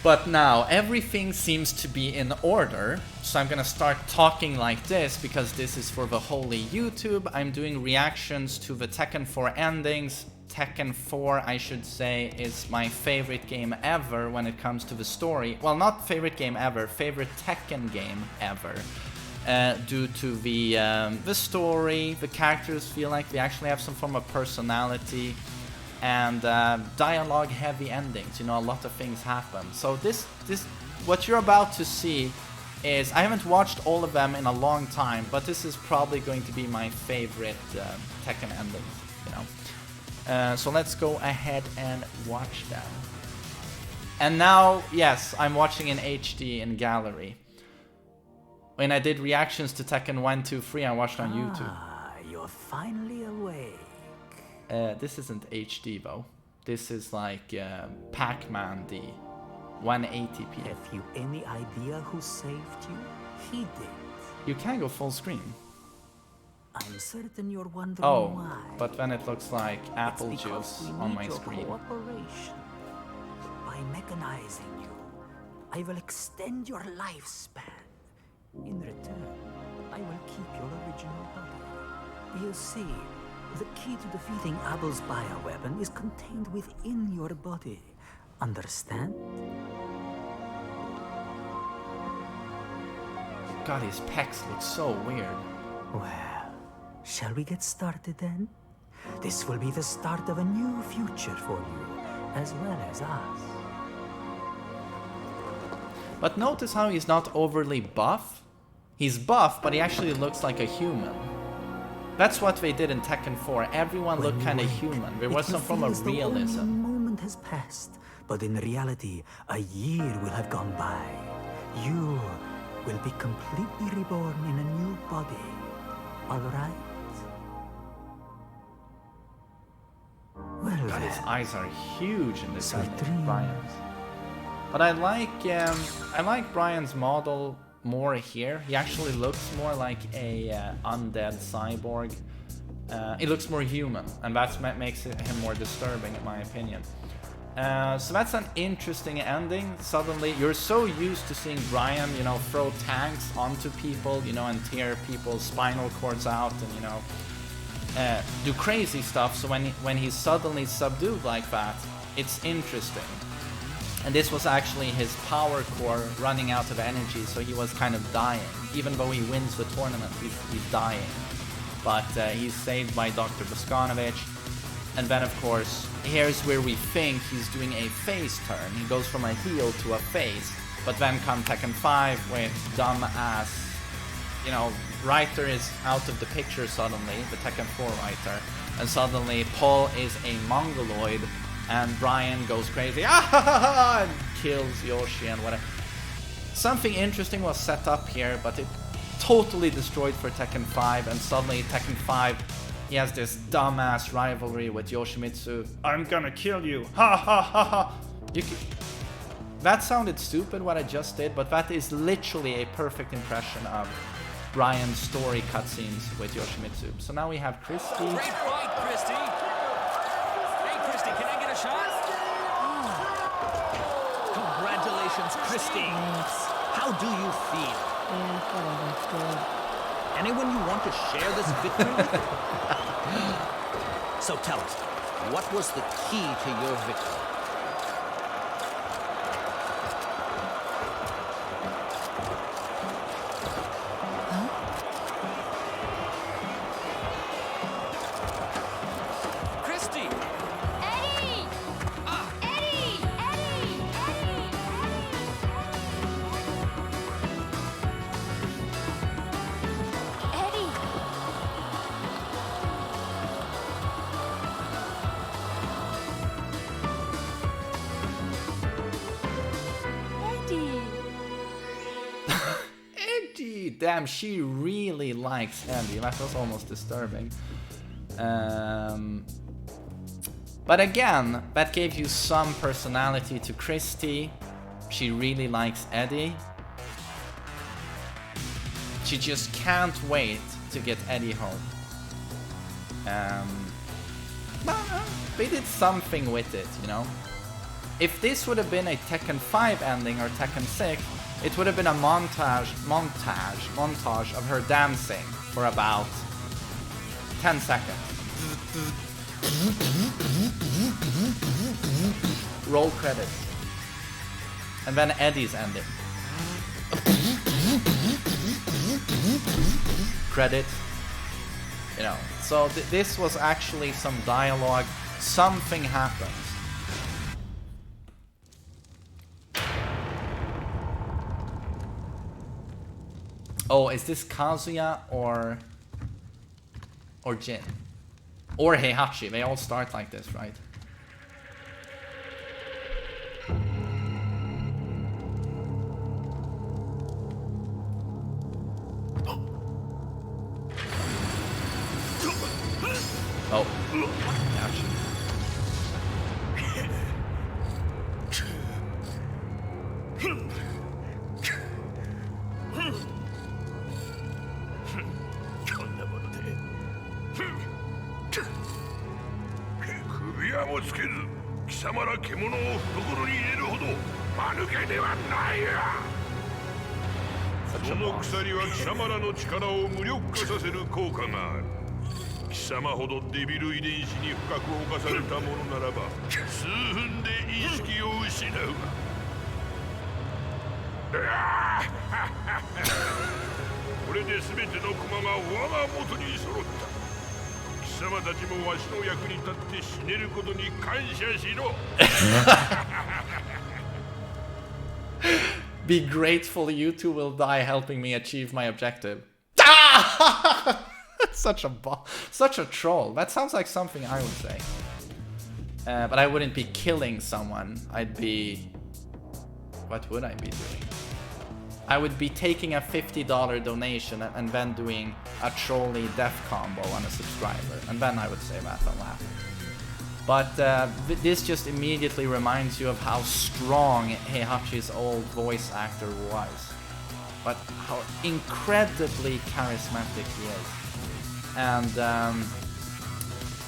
But now everything seems to be in order, so I'm gonna start talking like this because this is for the holy YouTube. I'm doing reactions to the Tekken 4 endings. Tekken 4, I should say, is my favorite game ever when it comes to the story. Well, not favorite game ever, favorite Tekken game ever. Due to the story, the characters feel like they actually have some form of personality, and dialogue-heavy endings. You know, a lot of things happen. So this, what you're about to see is, I haven't watched all of them in a long time, but this is probably going to be my favorite Tekken endings. You know, so let's go ahead and watch them. And now, yes, I'm watching in HD in gallery. When I did reactions to Tekken 1, 2, 3, I watched on YouTube. You're finally awake. This isn't HD though. This is like Pac-Man D, 180p. Have you any idea who saved you? He did. You can go full screen. I'm certain you're wondering why. But then it looks like apple juice on my screen. Cooperation. By mechanizing you, I will extend your lifespan. In return, I will keep your original body. You see, the key to defeating Abel's bioweapon is contained within your body. Understand? God, his pecs look so weird. Well, shall we get started then? This will be the start of a new future for you, as well as us. But notice how he's not overly buff. He's buff, but he actually looks like a human. That's what they did in Tekken 4. Everyone looked kind of human. There was some form of realism. A moment has passed, but in reality, a year will have gone by. You will be completely reborn in a new body. All right? Well, God, his eyes are huge in this Sweet ending, Brian's. But I like Brian's model more here. He actually looks more like a undead cyborg. He looks more human, and that's what makes him more disturbing in my opinion. So that's an interesting ending. Suddenly, you're so used to seeing Brian, you know, throw tanks onto people, you know, and tear people's spinal cords out, and you know, do crazy stuff. So when he's suddenly subdued like that, it's interesting. And this was actually his power core running out of energy, so he was kind of dying. Even though he wins the tournament, he's dying. But he's saved by Dr. Boskanovich. And then, of course, here's where we think he's doing a face turn. He goes from a heel to a face. But then come Tekken 5 with dumbass, you know, writer is out of the picture suddenly, the Tekken 4 writer. And suddenly Paul is a mongoloid. And Brian goes crazy, and kills Yoshi and whatever. Something interesting was set up here, but it totally destroyed for Tekken 5. And suddenly Tekken 5, he has this dumbass rivalry with Yoshimitsu. I'm gonna kill you, ha ha ha ha. That sounded stupid what I just did, but that is literally a perfect impression of Brian's story cutscenes with Yoshimitsu. So now we have Christy. Great fight, Christy. Can I get a shot? Congratulations, Christy. How do you feel? Anyone you want to share this victory with? So tell us, what was the key to your victory? Damn, she really likes Andy. That was almost disturbing. But again, that gave you some personality to Christy. She really likes Eddie. She just can't wait to get Eddie home. But they did something with it, you know? if this would have been a Tekken 5 ending or Tekken 6, it would have been a montage of her dancing for about 10 seconds. Roll credits. And then Eddie's ending. Credits. You know, so this was actually some dialogue. Something happens. Oh, is this Kazuya or Jin? Or Heihachi? They all start like this, right? Oh, Heihachi. Be grateful you two will die helping me achieve my objective. Such a troll. That sounds like something I would say. But I wouldn't be killing someone. I'd be... What would I be doing? I would be taking a $50 donation and then doing a trolley death combo on a subscriber. And then I would say that I'll laugh. But this just immediately reminds you of how strong Heihachi's old voice actor was. But how incredibly charismatic he is. And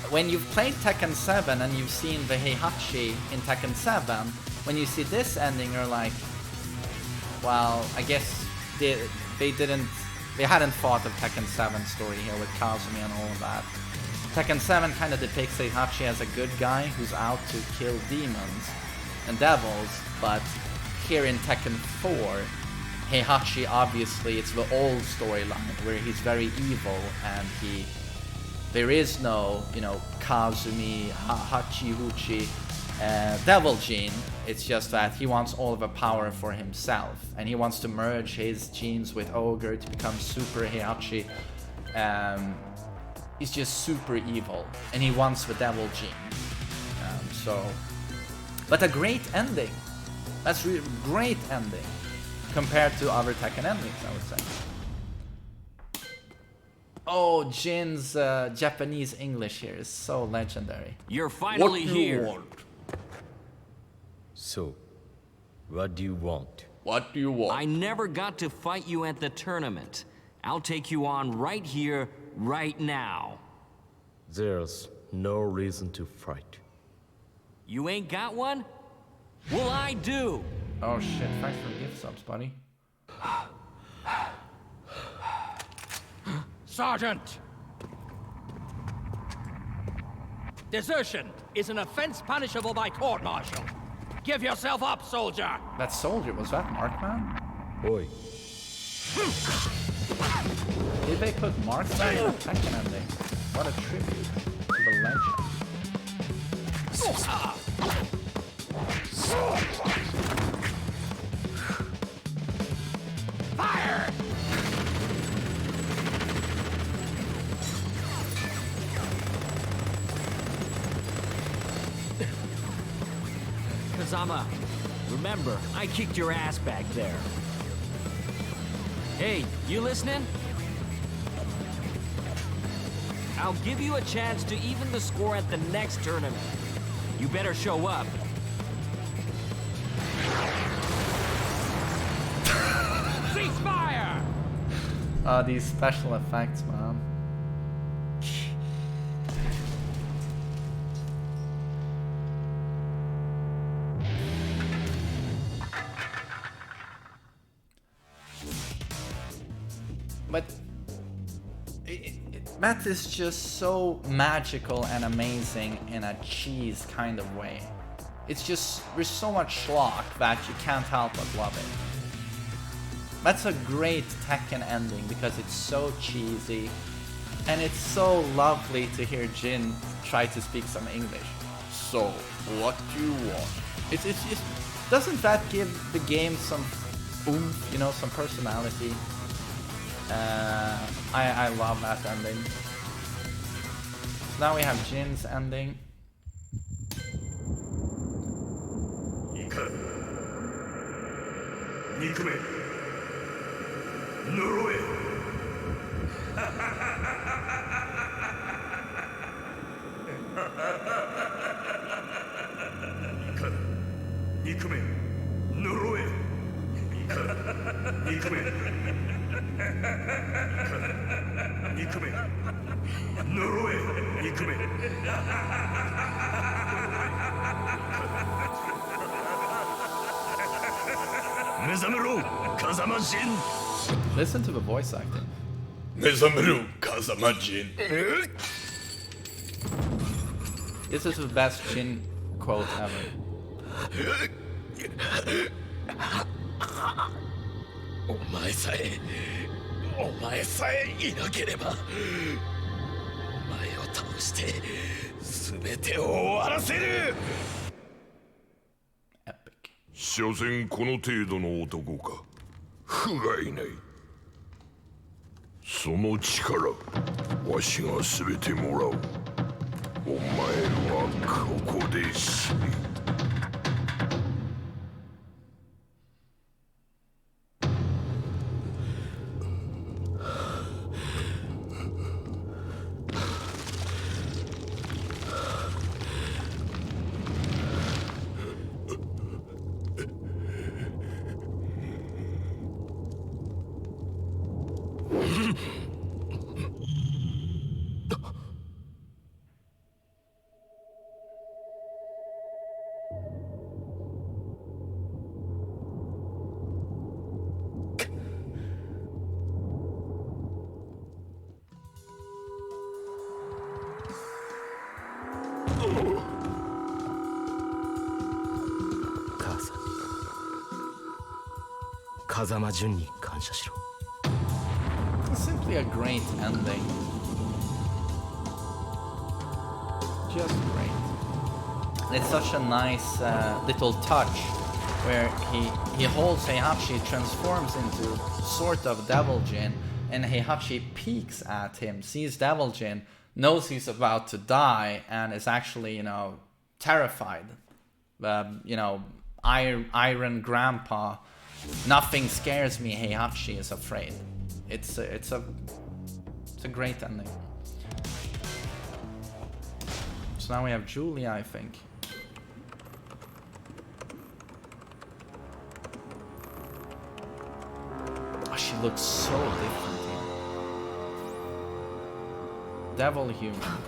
when you've played Tekken 7 and you've seen the Heihachi in Tekken 7, when you see this ending, you're like, well, I guess they hadn't thought of Tekken 7's story here with Kazumi and all of that. Tekken 7 kind of depicts Heihachi as a good guy who's out to kill demons and devils, but here in Tekken 4, Heihachi, obviously, it's the old storyline where he's very evil and there is no, you know, Kazumi, Hachi-Huchi, Devil Gene. It's just that he wants all of the power for himself and he wants to merge his genes with Ogre to become Super Heihachi. He's just super evil and he wants the Devil Gene. But a great ending. That's really great ending compared to other Tekken endings, I would say. Oh, Jin's Japanese English here is so legendary. You're finally here. So, what do you want? What do you want? I never got to fight you at the tournament. I'll take you on right here, right now. There's no reason to fight. You ain't got one? Well, I do. Oh shit, thanks for the gift subs, buddy. Sergeant! Desertion is an offense punishable by court-martial. Give yourself up, soldier! That soldier, was that Markman? Oi. Did they put Markman in the Tekken ending? What a tribute to the legend. Fire! Kazama, remember, I kicked your ass back there. Hey, you listening? I'll give you a chance to even the score at the next tournament. You better show up. Ceasefire! These special effects, man. but Matt is just so magical and amazing in a cheese kind of way. It's just, there's so much schlock that you can't help but love it. That's a great Tekken ending because it's so cheesy, and it's so lovely to hear Jin try to speak some English. So, what do you want? It's doesn't that give the game some oomph, you know, some personality? I love that ending. So now we have Jin's ending. Listen to the voice acting. This is the best Jin quote ever. お前さえいなければ、お前を倒して全てを終わらせる。所詮この程度の男か。不甲斐ない。その力、わしが全てもらおう。お前はここで死ね。風間淳に感謝しろ。 Simply a great ending. Just great. It's such a nice little touch where he holds Heihachi, transforms into sort of Devil Jin, and Heihachi peeks at him, sees Devil Jin, knows he's about to die, and is actually, you know, terrified. You know, Iron Grandpa. Nothing scares me, Heihachi is afraid. It's a great ending. So now we have Julia, I think. Oh, she looks so different here. Devil human.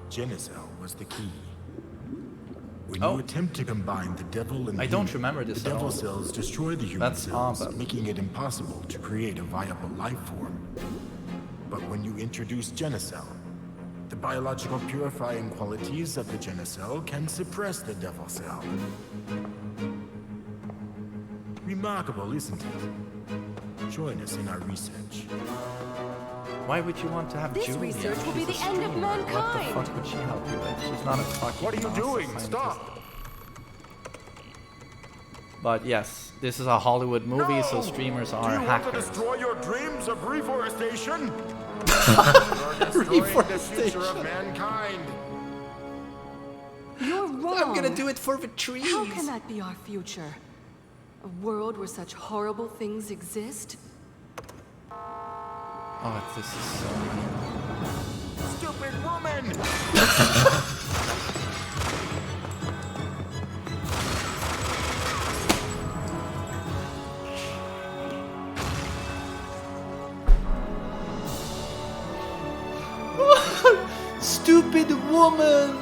Genicel was the key. When you attempt to combine the devil and I don't remember this the at all. devil cells destroy the human cells, making it impossible to create a viable life form. But when you introduce Genicel, the biological purifying qualities of the Genicel can suppress the devil cell. Remarkable, isn't it? Join us in our research. Why would you want to have this Julia? Research will be She's the a end of streamer. mankind. What the fuck would she help you with? She's not a fucking What are you NASA doing? scientist. Stop! But yes, this is a Hollywood movie, so streamers are Do you hackers. want to destroy your dreams of reforestation? You're destroying the future of mankind. You're wrong. I'm gonna do it for the trees. How can that be our future? A world where such horrible things exist? Oh, this is so mean. Stupid woman! Stupid woman!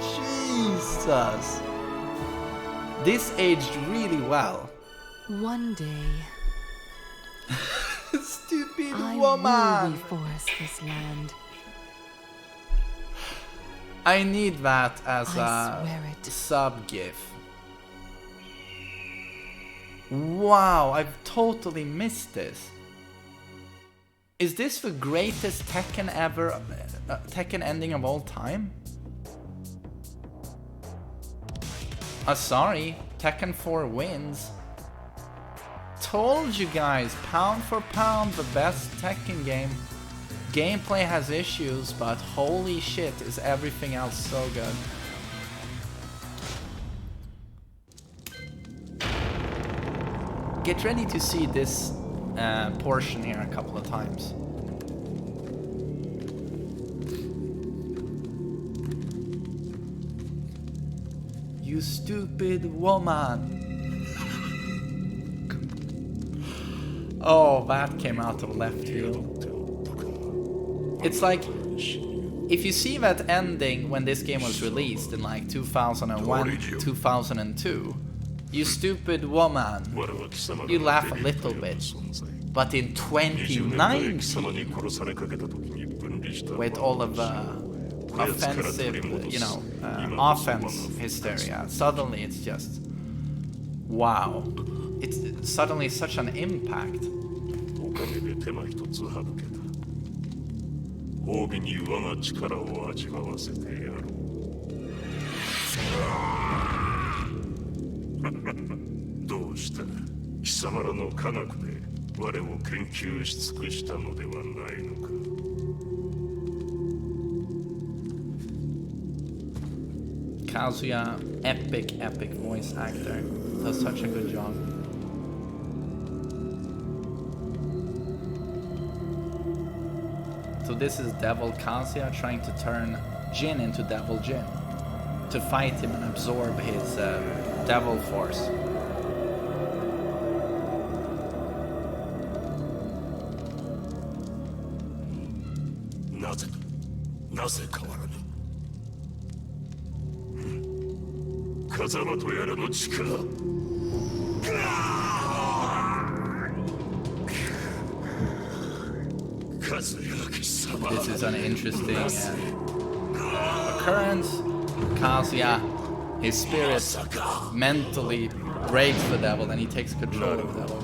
Jesus. This aged really well. One day. Stupid I woman! will reforest this land. I need that as I a swear it. sub gif. Wow, I've totally missed this. Is this the greatest Tekken ever, Tekken ending of all time? Sorry, Tekken 4 wins. Told you guys, pound for pound, the best Tekken game. Gameplay has issues, but holy shit, is everything else so good. Get ready to see this portion here a couple of times. You stupid woman. Oh, that came out of left field. It's like, if you see that ending when this game was released in like 2001, 2002, you stupid woman, you laugh a little bit. But in 2019, with all of the offensive, you know, offense hysteria, suddenly it's just, wow. It's suddenly such an impact. Kazuya, epic voice actor, does such a good job. So this is Devil Kazuya trying to turn Jin into Devil Jin, to fight him and absorb his devil force. This is an interesting occurrence. Kazuya, his spirit mentally breaks the devil and he takes control of the devil.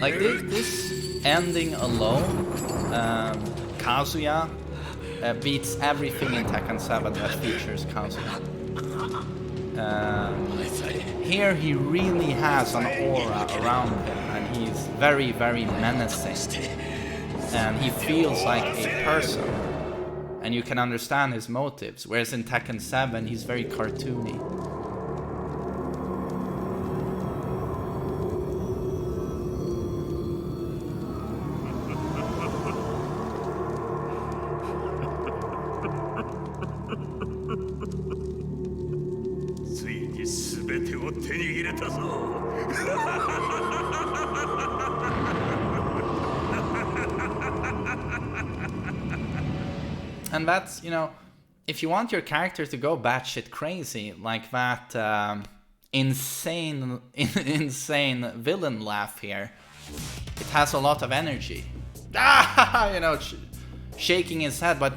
Like this ending alone, Kazuya beats everything in Tekken 7 that features Kazuya. Here he really has an aura around him and he's very menacing. And he feels like a person. And you can understand his motives, whereas in Tekken 7 he's very cartoony. And that's, you know, if you want your character to go batshit crazy, like that insane villain laugh here, it has a lot of energy. You know, shaking his head, but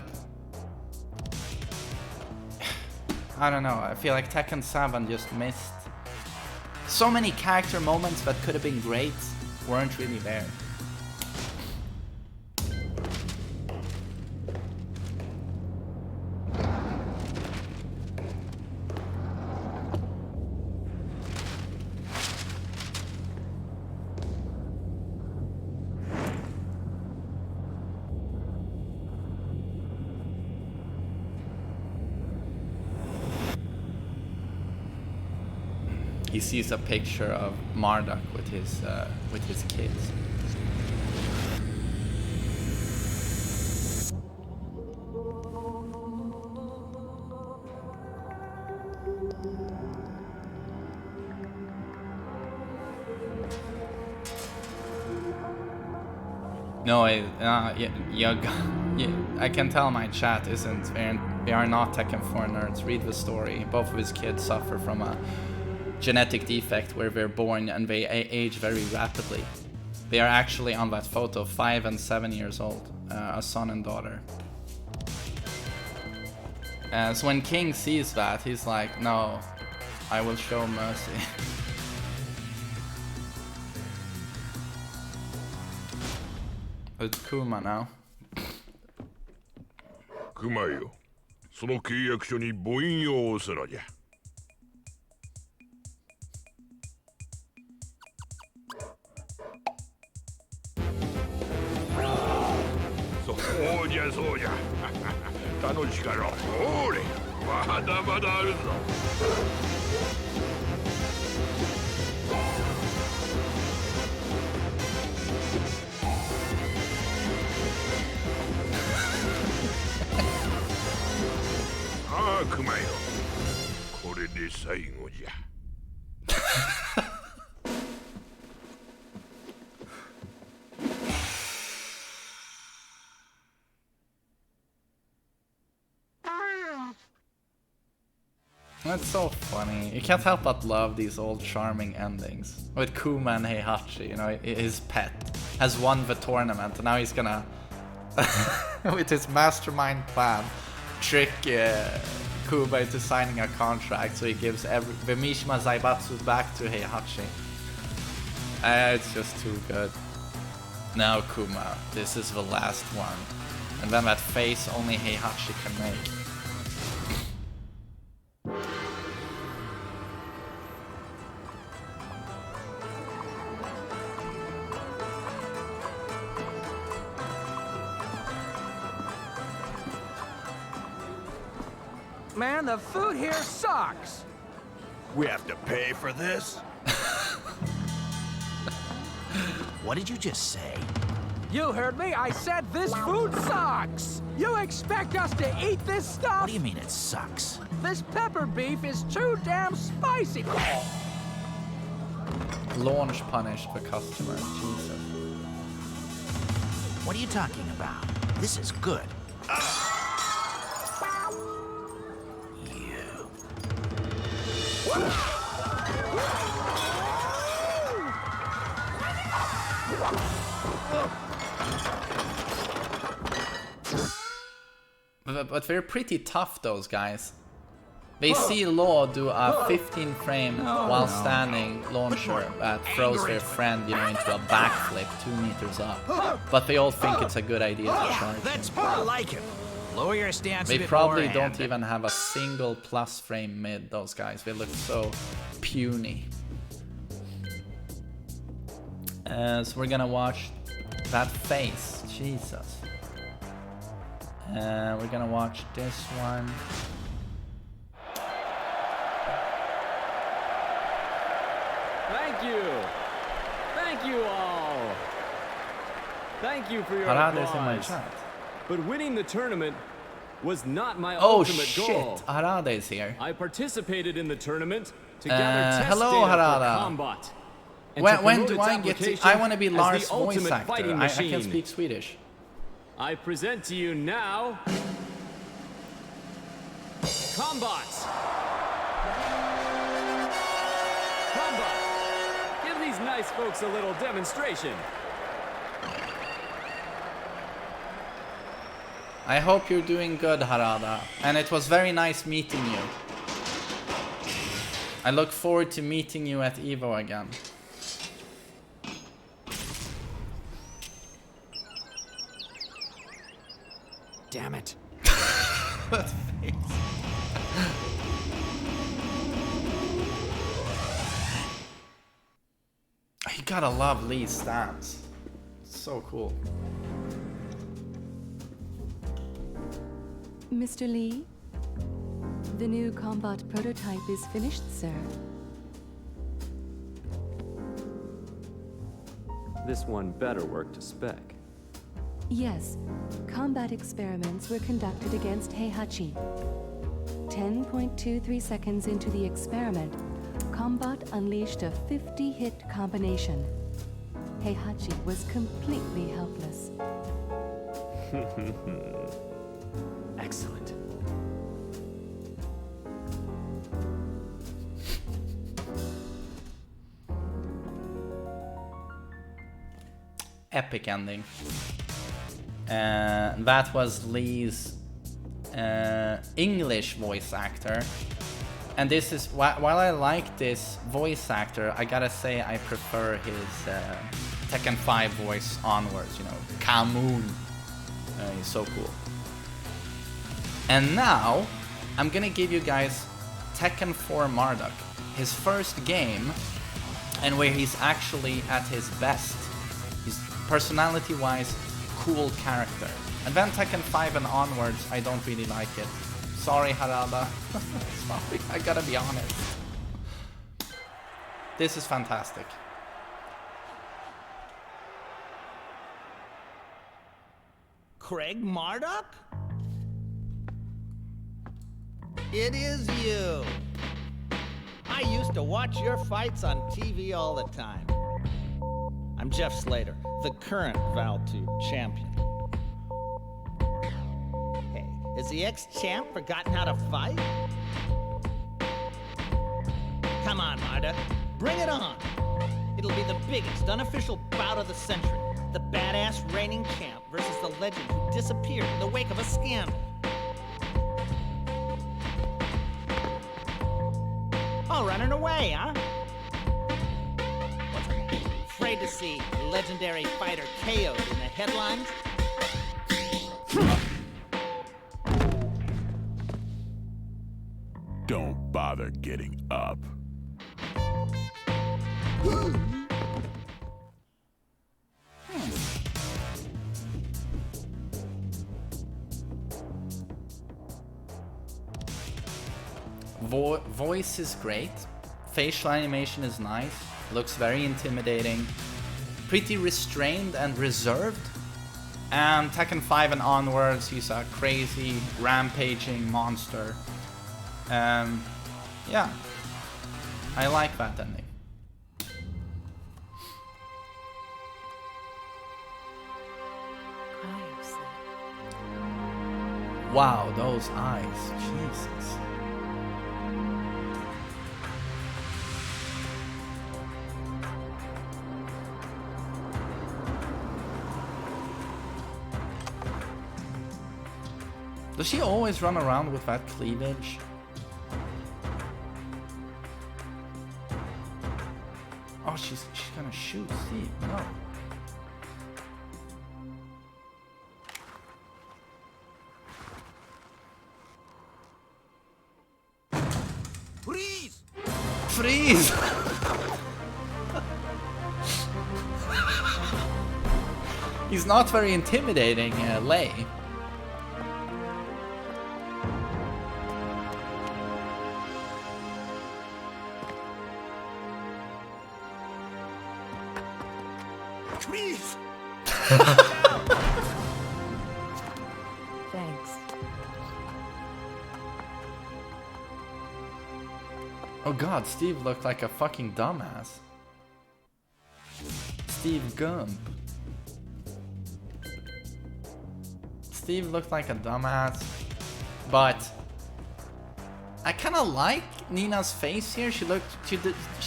I don't know, I feel like Tekken 7 just missed. So many character moments that could have been great weren't really there. He sees a picture of Marduk with his kids. No, I can tell my chat isn't. They are not Tekken 4 nerds. Read the story. Both of his kids suffer from a genetic defect where they're born and they age very rapidly. They are actually on that photo 5 and 7 years old, a son and daughter. So when King sees that, he's like, no, I will show mercy. It's Kuma now. 熊よ、その契約書に母印を押すのじゃ。そうじゃそうじゃ。楽しかろう。おれ、まだまだあるぞ。さあ、熊よ。これで最後じゃ。That's so funny. You can't help but love these old charming endings. With Kuma and Heihachi, you know, his pet has won the tournament and now he's gonna, with his mastermind plan, trick Kuma into signing a contract so he gives the Mishima Zaibatsu back to Heihachi. It's just too good. Now Kuma, this is the last one. And then that face only Heihachi can make. Man, the food here sucks. We have to pay for this? What did you just say? You heard me. I said this food sucks. You expect us to eat this stuff? What do you mean it sucks? This pepper beef is too damn spicy. Launch punish the customer. Jesus. What are you talking about? This is good. But they're pretty tough, those guys. They see Law do a 15 frame while standing launcher that throws their friend, you know, into a backflip 2 meters up. But they all think it's a good idea to charge. That's more like it. Lower your stance a They bit probably more don't and- even have a single plus frame mid, those guys. They look so puny. So we're gonna watch that face. Jesus. We're gonna watch this one. Thank you. Thank you all. Thank you for your Harada is in my applause. chat. But winning the tournament was not my Oh ultimate shit, goal. Harada is here. I participated in the tournament to gather test hello, data Harada. for combat. and When to promote do its I get to... application I want to be as Lars' the voice ultimate actor. fighting I can machine. speak Swedish. I present to you now... Combat! Combat! Give these nice folks a little demonstration. I hope you're doing good, Harada. And it was very nice meeting you. I look forward to meeting you at EVO again. Damn it. That face. You gotta love Lee's stance. So cool. Mr. Lee, the new combat prototype is finished, sir. This one better work to spec. Yes, combat experiments were conducted against Heihachi. 10.23 seconds into the experiment, Combat unleashed a 50-hit combination. Heihachi was completely helpless. Excellent. Epic ending. That was Lee's English voice actor. And this is, while I like this voice actor, I gotta say I prefer his Tekken 5 voice onwards, you know, Kamoon. He's so cool. And now, I'm gonna give you guys Tekken 4 Marduk, his first game, and where he's actually at his best. He's personality-wise, cool character. And then Tekken 5 and onwards, I don't really like it. Sorry, Harada. Sorry, I gotta be honest. This is fantastic. Craig Marduk? It is you. I used to watch your fights on TV all the time. I'm Jeff Slater, the current Val 2 champion. Hey, has the ex-champ forgotten how to fight? Come on, Marduk, bring it on. It'll be the biggest unofficial bout of the century. The badass reigning champ versus the legend who disappeared in the wake of a scandal. Oh, running away, huh? What's her name? Afraid to see legendary fighter KO'd in the headlines? Don't bother getting up. Voice is great, facial animation is nice, looks very intimidating, pretty restrained and reserved, and Tekken 5 and onwards he's a crazy, rampaging monster. Yeah, I like that ending. Wow, those eyes, Jesus. Does she always run around with that cleavage? Oh, she's gonna shoot Steve. No. Freeze! Freeze! He's not very intimidating, Lei. Freeze! Thanks. Oh god, Steve looked like a fucking dumbass. Steve Gump. Steve looked like a dumbass, but I kind of like Nina's face here. She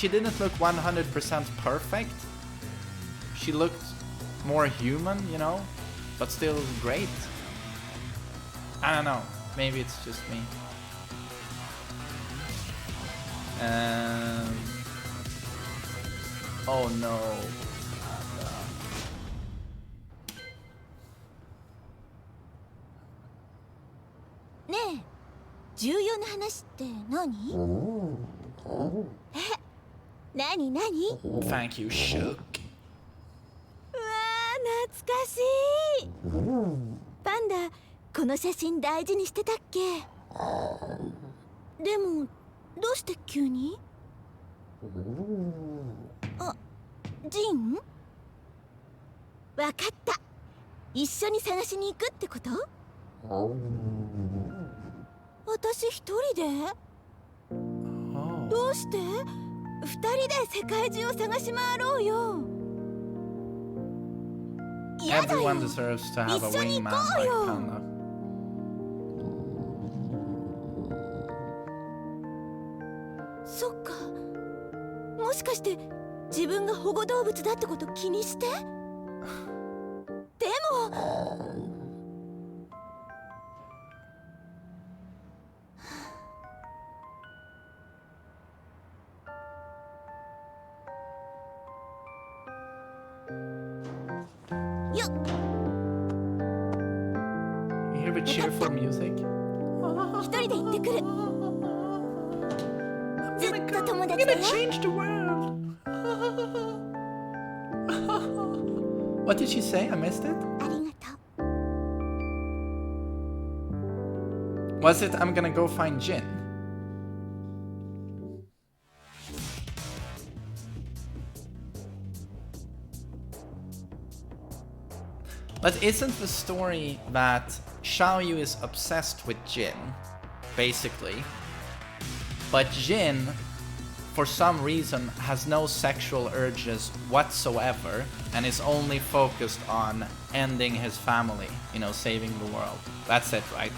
didn't look 100% perfect. She looked more human, you know, but still great. I don't know. Maybe it's just me. Oh no. Ne, 重要な話って何？え、何何？ Thank you, Shook. うわー、懐かしい。パンダ、この写真大事にしてたっけ？でも、どうして急に？あ、ジン？わかった。一緒に探しに行くってこと？私一人で？どうして？二人で世界中を探し回ろうよ。Everyone deserves to have a wingman like Panda. そっか。もしかして自分が保護動物だってこと気にして？でも。よっ。You hear the cheerful music? 一人で行ってくる。ずっと友達だよ。 Change the world. What did she say? I missed it. ありがとう。 Was it I'm gonna go find Jin? But isn't the story that Xiaoyu is obsessed with Jin, basically, but Jin, for some reason, has no sexual urges whatsoever and is only focused on ending his family, you know, saving the world. That's it, right?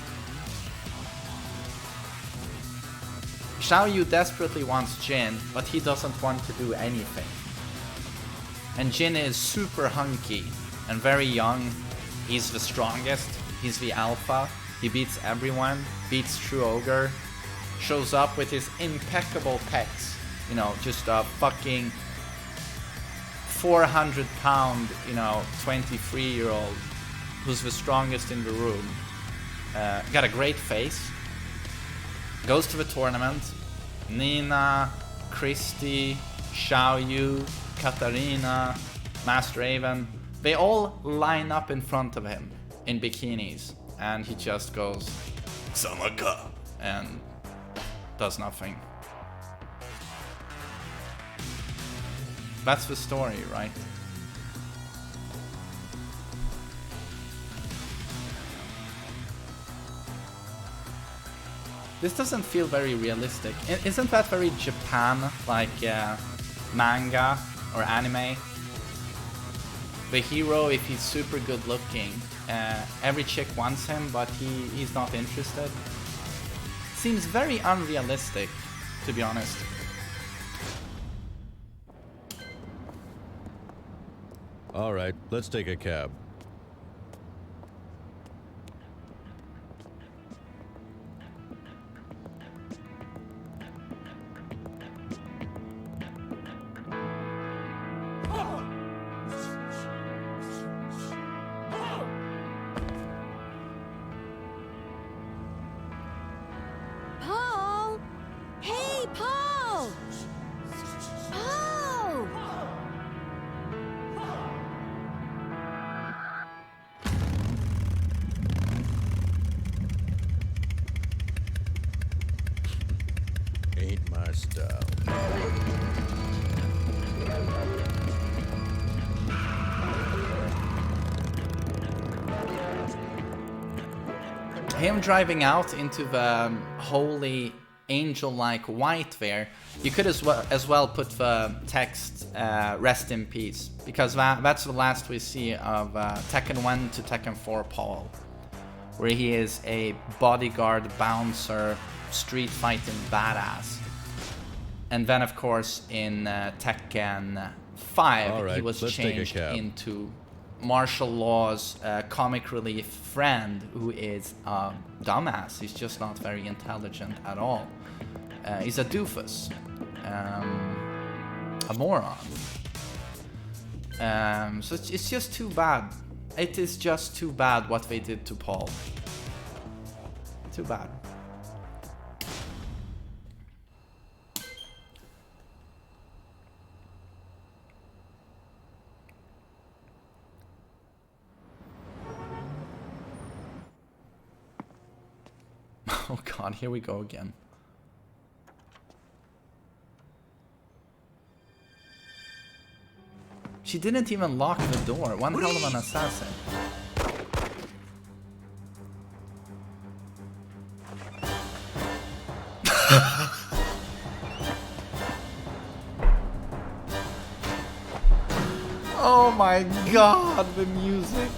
Xiaoyu desperately wants Jin, but he doesn't want to do anything. And Jin is super hunky and very young. He's the strongest, he's the alpha, he beats everyone, beats True Ogre, shows up with his impeccable pecs, you know, just a fucking 400-pound, you know, 23-year-old who's the strongest in the room. Got a great face, goes to the tournament. Nina, Christy, Xiaoyu, Katarina, Master Raven, they all line up in front of him in bikinis, and he just goes Samaka and does nothing. That's the story, right? This doesn't feel very realistic. Isn't that very Japan, like manga or anime? The hero, if he's super good looking, every chick wants him, but he's not interested. Seems very unrealistic, to be honest. All right, let's take a cab. Paul! Hey, Paul! Paul! Ain't my style. Him driving out into the holy angel-like white there, you could as well put the text rest in peace, because that's the last we see of Tekken 1 to Tekken 4 Paul, where he is a bodyguard, bouncer, street fighting badass. And then of course in Tekken 5 he was changed into martial law's comic relief friend, who is a dumbass. He's just not very intelligent at all. He's a doofus, a moron. So it's just too bad. It is just too bad what they did to Paul. Too bad. Oh god, here we go again. She didn't even lock the door. One hell of an assassin. Oh my god, the music.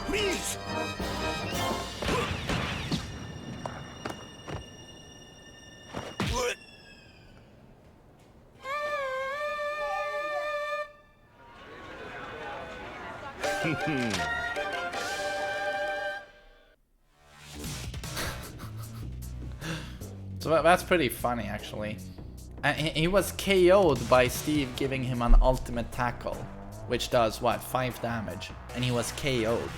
Please. So that's pretty funny, actually. And he was KO'd by Steve giving him an ultimate tackle, which does what, 5 damage, and he was KO'd.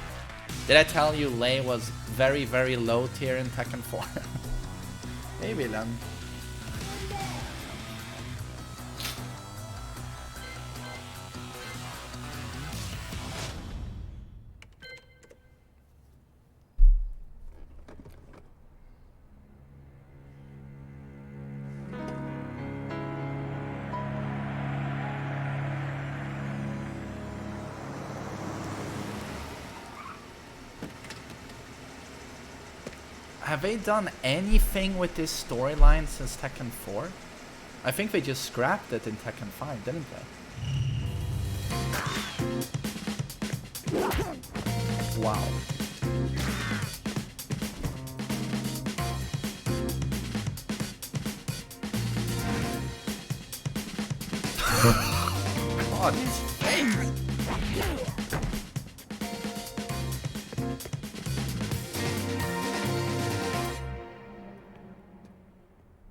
Did I tell you Lei was very, very low tier in Tekken 4? Maybe then. Have they done anything with this storyline since Tekken 4? I think they just scrapped it in Tekken 5, didn't they? Wow. God, his face!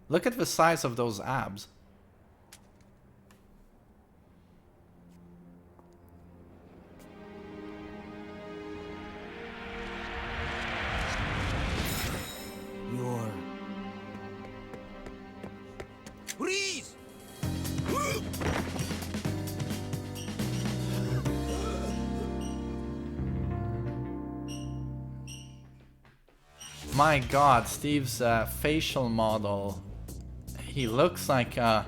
Look at the size of those abs. You're... Freeze! My god, Steve's facial model. He looks like a...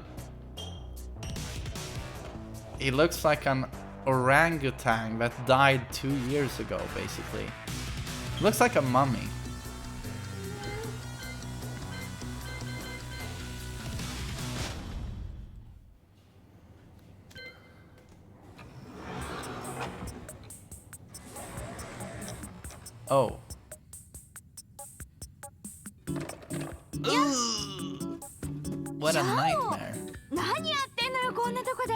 He looks like an orangutan that died 2 years ago, basically. Looks like a mummy. Oh. What a nightmare. 何やってんのよこんなとこで。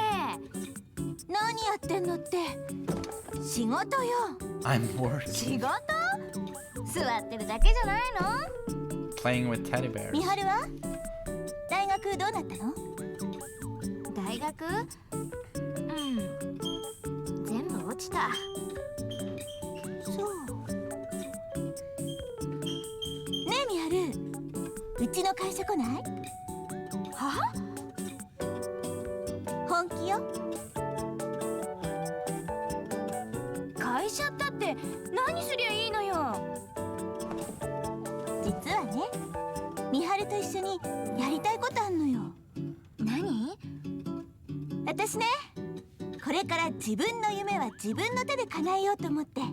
何やってんのって仕事よ。 I'm working. 仕事？座ってるだけじゃないの？ Playing with teddy bears. みはるは？大学どうなったの？大学？全部落ちた。そう。ねえみはる、うちの会社来ない？は？本気よ。会社ったって何すりゃいいのよ。実はね、みはると一緒にやりたいことあんのよ。何？私ね、これから自分の夢は自分の手で叶えようと思って。へえ、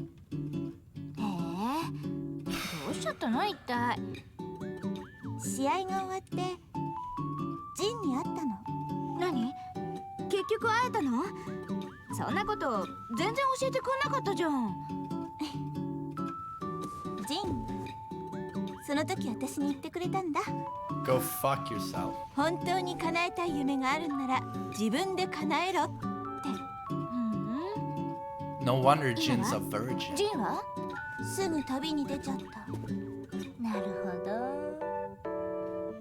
どうしちゃったの一体。試合が終わってジンに会ったの。何？結局会えたの？そんなこと全然教えてくんなかったじゃん。ジン、その時私に言ってくれたんだ。Go fuck yourself. 本当に叶えたい夢があるんなら自分で叶えろって。No wonder Jin's a virgin. ジンはすぐ旅に出ちゃった。なるほど。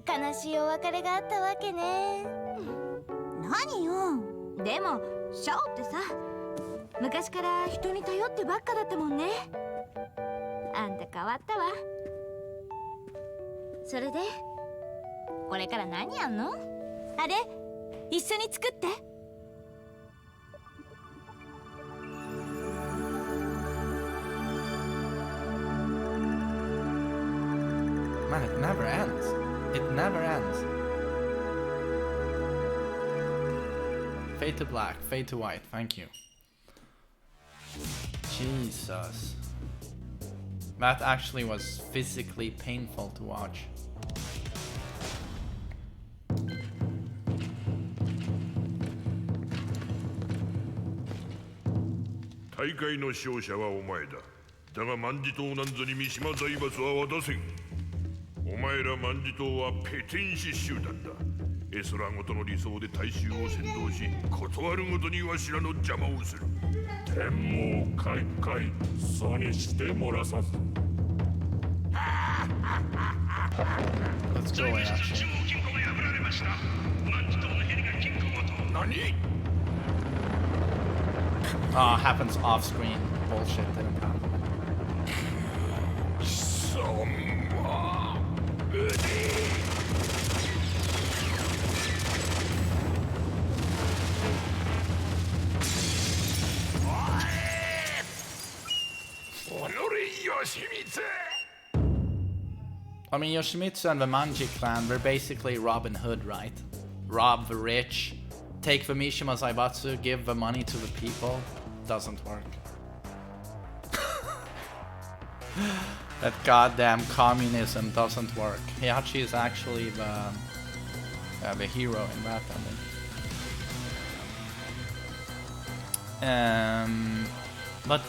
悲しいお別れがあったわけね。何よ。でもシャオってさ、昔から人に頼ってばっかだったもんね。あんた変わったわ。それでこれから何やんの？あれ一緒に作って。Man, it never ends. It never ends. Fade to black, fade to white, thank you. Jesus. That actually was physically painful to watch. 大会の勝者はお前だ。だが万事島なんぞに三島財閥は渡せん。お前ら万事島はペテン師集団だ。エスラごとの理想で大衆を先導し、断るごとにわしらの邪魔をする。天網開会、そうにしてもらさず。Let's go, actually. Oh, happens off screen. Bullshit didn't happen. I mean, Yoshimitsu and the Manji clan were basically Robin Hood, right? Rob the rich, take the Mishima Zaibatsu, give the money to the people. Doesn't work. That goddamn communism doesn't work. Heihachi is actually the hero in that ending. But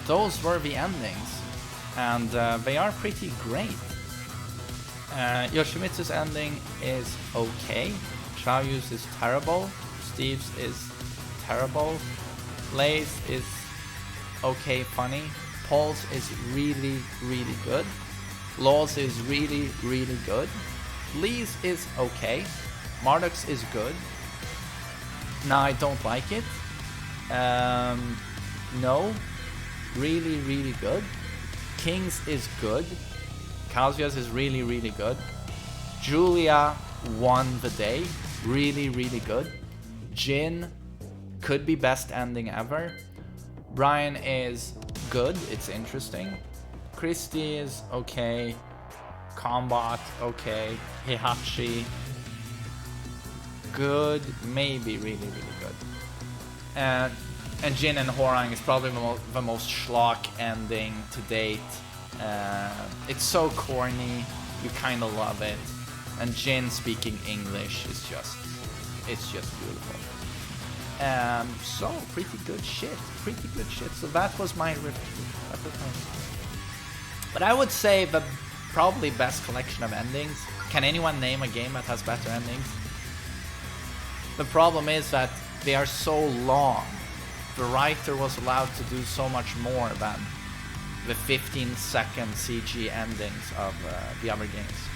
those were the endings, and they are pretty great. Yoshimitsu's ending is okay. Xiaoyu's is terrible. Steve's is terrible. Lay's is okay, funny. Paul's is really, really good. Law's is really, really good. Lee's is okay. Marduk's is good. No, I don't like it. No. Really, really good. King's is good. Kazuya's is really, really good. Julia won the day. Really, really good. Jin could be best ending ever. Brian is good. It's interesting. Christy is okay. Combat, okay. Heihachi, good. Maybe really, really good. And Jin and Horang is probably the most schlock ending to date. It's so corny, you kind of love it. And Jin speaking English is just beautiful. So pretty good shit. So that was my review. But I would say the probably best collection of endings. Can anyone name a game that has better endings? The problem is that they are so long. The writer was allowed to do so much more than the 15-second CG endings of the other games.